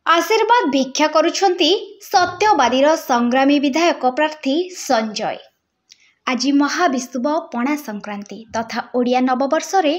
आशीर्वाद भिक्षा करुछंती सत्यवादीर संग्रामी विधायक प्रार्थी संजय। आज महाविषुव पणा संक्रांति तथा ओडिया नववर्ष रे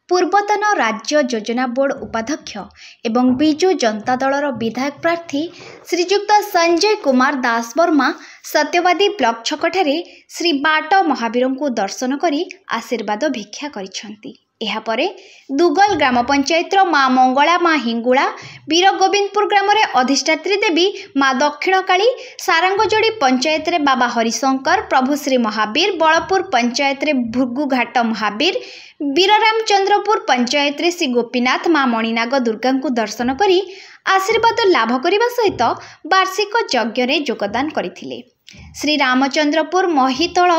पूर्वतन राज्य योजना बोर्ड उपाध्यक्ष एवं बिजु जनता दलर विधायक प्रार्थी श्रीजुक्त संजय कुमार दास वर्मा सत्यवादी ब्लॉक छकठारे श्री बाट महावीर को दर्शन करी आशीर्वाद भिक्षा करिछंती। एहापरे दुगल ग्राम पंचायत माँ मंगला माँ हिंगुला वीर गोविंदपुर ग्राम रे अधिष्ठात्री देवी माँ दक्षिण काली सारंगजोड़ी पंचायत रे बाबा हरिशंकर प्रभु श्री महावीर बलपुर पंचायत रे भुर्गुघाट महावीर वीररामचंद्रपुर पंचायत रे श्री गोपीनाथ माँ मणिनाग दुर्गा को दर्शन करी आशीर्वाद लाभ करने सहित वार्षिक यज्ञ रे योगदान करथिले। श्री रामचंद्रपुर महितल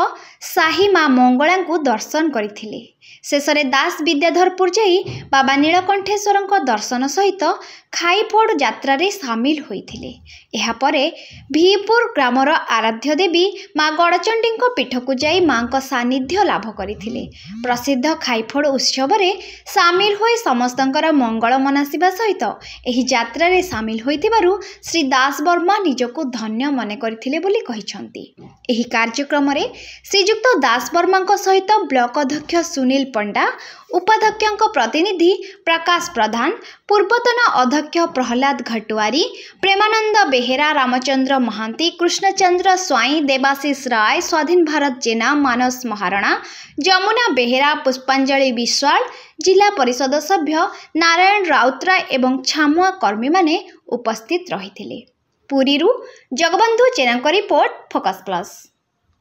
साही माँ मंगला को दर्शन करथिले। शेषरे दास विद्याधरपुर जाई बाबा नीलकंठेश्वर दर्शन सहित खाईफोड़ यात्रा रे सामिल होइथिले। एहापरे भीपुर ग्रामर आराध्य देवी माँ गड़चंडी पीठ को जाई माँ का सानिध्य लाभ करथिले। प्रसिद्ध खाईफोड़ उत्सव रे सामिल होई समस्तंकर मंगल मनासिबा सहित एही यात्रा रे सामिल होइथिबारु श्री दास वर्मा निजको धन्य मने करथिले बोली कहिसंती। एही कार्यक्रम रे श्रीजुक्त दास वर्मा सहित ब्लॉक अध्यक्ष सुनील पंडा, उपाध्यक्ष प्रतिनिधि प्रकाश प्रधान, पूर्वतन अध्यक्ष प्रहलाद घटुआरी, प्रेमानंद बेहेरा, रामचंद्र महांती, कृष्णचंद्र स्वाई, देवाशीष राय, स्वाधीन भारत जेना, मानस महाराणा, जमुना बेहेरा, पुष्पांजलि विश्वाल, जिला परिषद सभ्य नारायण राउतराय एवं छामुआ कर्मी माने उपस्थित रहिथिले। पुरीरू जगबंधु जेना रिपोर्ट, फोकस प्लस।